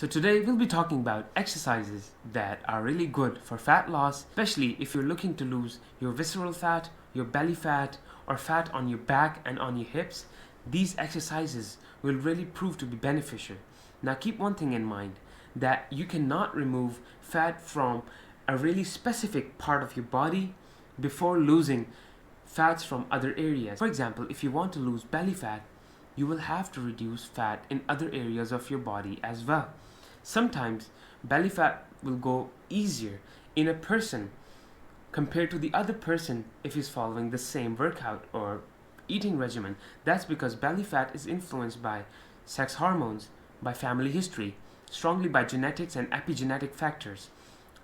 So today we'll be talking about exercises that are really good for fat loss, especially if you're looking to lose your visceral fat, your belly fat, or fat on your back and on your hips. These exercises will really prove to be beneficial. Now keep one thing in mind, that you cannot remove fat from a really specific part of your body before losing fats from other areas. For example, if you want to lose belly fat, you will have to reduce fat in other areas of your body as well. Sometimes belly fat will go easier in a person compared to the other person if he's following the same workout or eating regimen. That's because belly fat is influenced by sex hormones, by family history, strongly by genetics and epigenetic factors.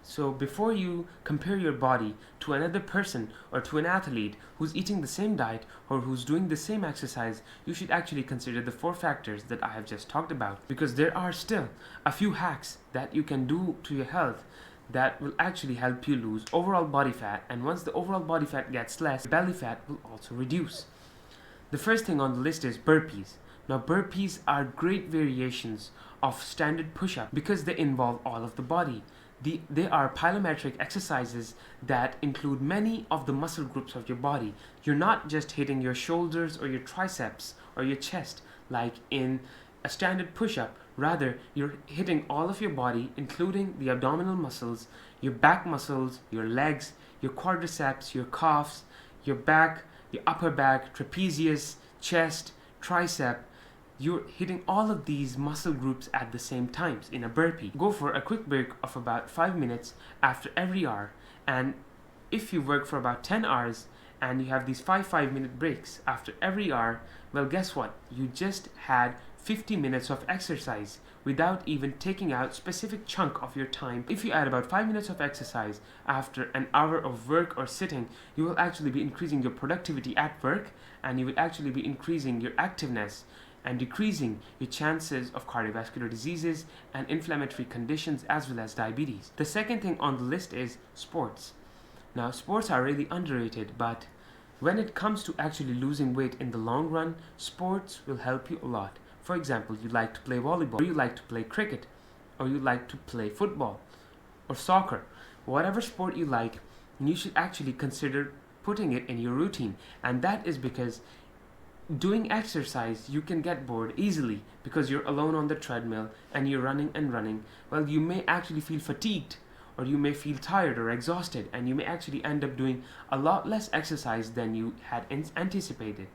So before you compare your body to another person or to an athlete who's eating the same diet or who's doing the same exercise, you should actually consider the 4 factors that I have just talked about, because there are still a few hacks that you can do to your health that will actually help you lose overall body fat, and once the overall body fat gets less, belly fat will also reduce. The first thing on the list is burpees. Now burpees are great variations of standard push-up because they involve all of the body. They are plyometric exercises that include many of the muscle groups of your body. You're not just hitting your shoulders or your triceps or your chest like in a standard push-up. Rather, you're hitting all of your body, including the abdominal muscles, your back muscles, your legs, your quadriceps, your calves, your back, your upper back, trapezius, chest, tricep. You're hitting all of these muscle groups at the same time in a burpee. Go for a quick break of about 5 minutes after every hour, and if you work for about 10 hours and you have these 5-minute breaks after every hour, well, guess what? You just had 50 minutes of exercise without even taking out specific chunk of your time. If you add about 5 minutes of exercise after an hour of work or sitting, you will actually be increasing your productivity at work, and you will actually be increasing your activeness and decreasing your chances of cardiovascular diseases and inflammatory conditions as well as diabetes. The second thing on the list is sports. Now, sports are really underrated, but when it comes to actually losing weight in the long run, sports will help you a lot. For example, you like to play volleyball, or you like to play cricket, or you like to play football or soccer. Whatever sport you like, you should actually consider putting it in your routine. And that is because doing exercise, you can get bored easily because you're alone on the treadmill and you're running and running. Well, you may actually feel fatigued, or you may feel tired or exhausted, and you may actually end up doing a lot less exercise than you had anticipated.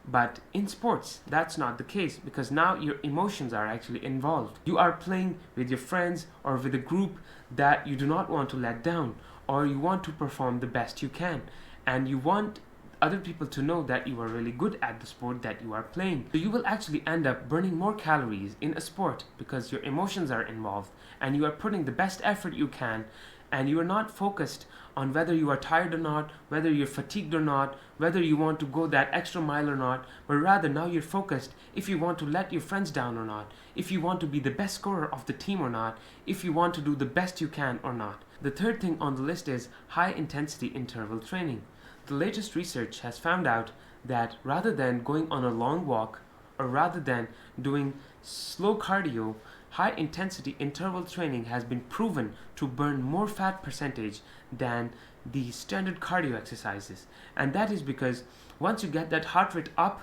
But in sports, that's not the case, because now your emotions are actually involved. You are playing with your friends or with a group that you do not want to let down, or you want to perform the best you can, and you want other people to know that you are really good at the sport that you are playing. So you will actually end up burning more calories in a sport because your emotions are involved and you are putting the best effort you can, and you are not focused on whether you are tired or not, whether you're fatigued or not, whether you want to go that extra mile or not, but rather now you're focused if you want to let your friends down or not, if you want to be the best scorer of the team or not, if you want to do the best you can or not. The third thing on the list is high intensity interval training. The latest research has found out that rather than going on a long walk, or rather than doing slow cardio, high intensity interval training has been proven to burn more fat percentage than the standard cardio exercises. And that is because once you get that heart rate up,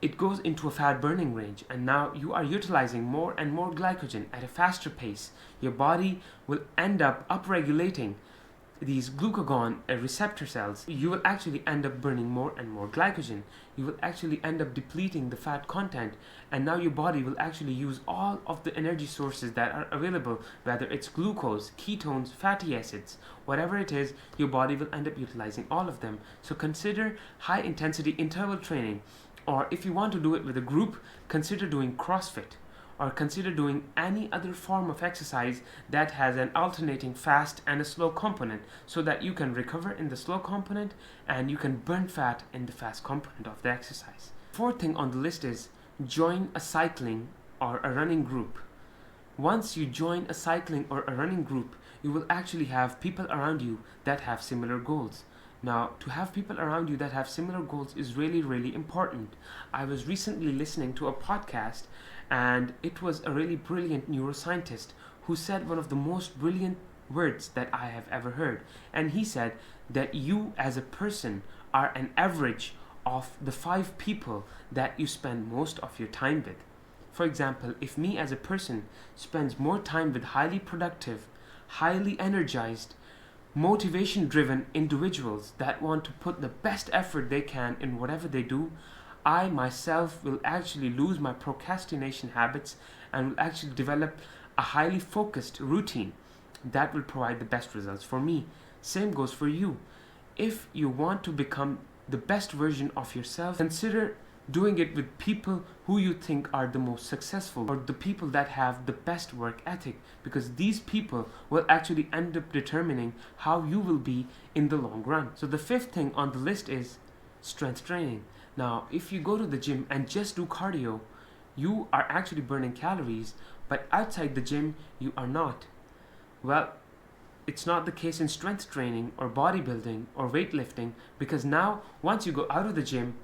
it goes into a fat burning range, and now you are utilizing more and more glycogen at a faster pace. Your body will end up upregulating these glucagon receptor cells. You will actually end up burning more and more glycogen. You will actually end up depleting the fat content, and now your body will actually use all of the energy sources that are available, whether it's glucose, ketones, fatty acids, whatever it is, your body will end up utilizing all of them. So consider high intensity interval training, or if you want to do it with a group, consider doing CrossFit, or consider doing any other form of exercise that has an alternating fast and a slow component, so that you can recover in the slow component and you can burn fat in the fast component of the exercise. Fourth thing on the list is join a cycling or a running group. Once you join a cycling or a running group, you will actually have people around you that have similar goals. Now, to have people around you that have similar goals is really, really important. I was recently listening to a podcast, and it was a really brilliant neuroscientist who said one of the most brilliant words that I have ever heard. And he said that you as a person are an average of the 5 people that you spend most of your time with. For example, if me as a person spends more time with highly productive, highly energized, motivation driven individuals that want to put the best effort they can in whatever they do, I myself will actually lose my procrastination habits and will actually develop a highly focused routine that will provide the best results for me. Same goes for you. If you want to become the best version of yourself, consider doing it with people who you think are the most successful, or the people that have the best work ethic, because these people will actually end up determining how you will be in the long run. So the 5th thing on the list is strength training. Now, if you go to the gym and just do cardio, you are actually burning calories, but outside the gym, you are not. Well, it's not the case in strength training or bodybuilding or weightlifting, because now, once you go out of the gym,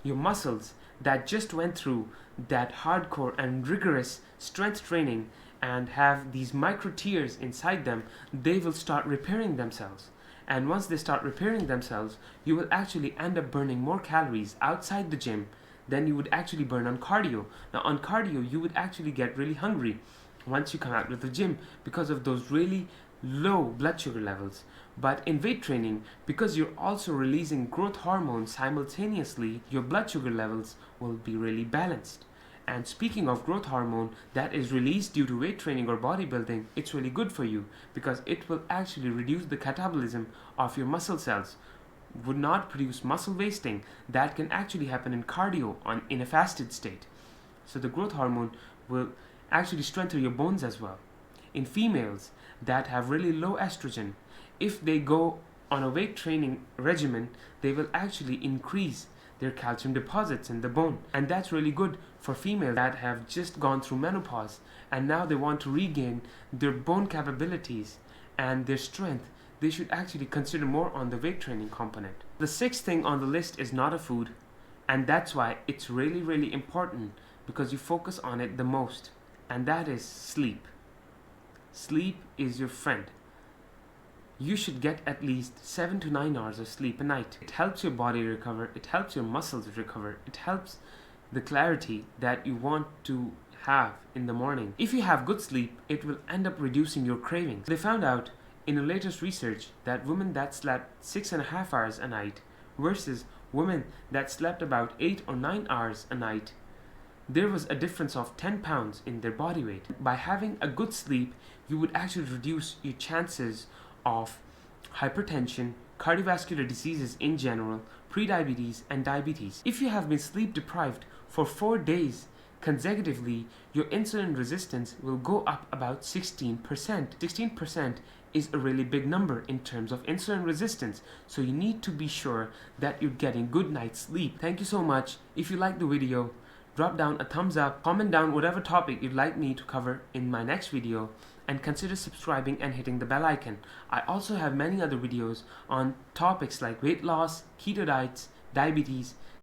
your muscles that just went through that hardcore and rigorous strength training and have these micro tears inside them, they will start repairing themselves. And once they start repairing themselves, you will actually end up burning more calories outside the gym than you would actually burn on cardio. Now on cardio, you would actually get really hungry once you come out of the gym because of those really low blood sugar levels. But in weight training, because you're also releasing growth hormones simultaneously, your blood sugar levels will be really balanced. And speaking of growth hormone that is released due to weight training or bodybuilding, it's really good for you because it will actually reduce the catabolism of your muscle cells, would not produce muscle wasting that can actually happen in cardio in a fasted state. So the growth hormone will actually strengthen your bones as well. In females that have really low estrogen, if they go on a weight training regimen, they will actually increase their calcium deposits in the bone. And that's really good for females that have just gone through menopause and now they want to regain their bone capabilities and their strength. They should actually consider more on the weight training component. The 6th thing on the list is not a food, and that's why it's really, really important because you focus on it the most, and that is sleep. Sleep is your friend. You should get at least 7 to 9 hours of sleep a night. It helps your body recover, it helps your muscles recover, it helps the clarity that you want to have in the morning. If you have good sleep, it will end up reducing your cravings. They found out in the latest research that women that slept 6.5 hours a night versus women that slept about 8 or 9 hours a night, there was a difference of 10 pounds in their body weight. By having a good sleep, you would actually reduce your chances of hypertension, cardiovascular diseases in general, prediabetes, and diabetes. If you have been sleep deprived for 4 days consecutively, your insulin resistance will go up about 16%. 16% is a really big number in terms of insulin resistance, so you need to be sure that you're getting good night's sleep. Thank you so much. If you liked the video, drop down a thumbs up, comment down whatever topic you'd like me to cover in my next video, and consider subscribing and hitting the bell icon. I also have many other videos on topics like weight loss, keto diets, diabetes,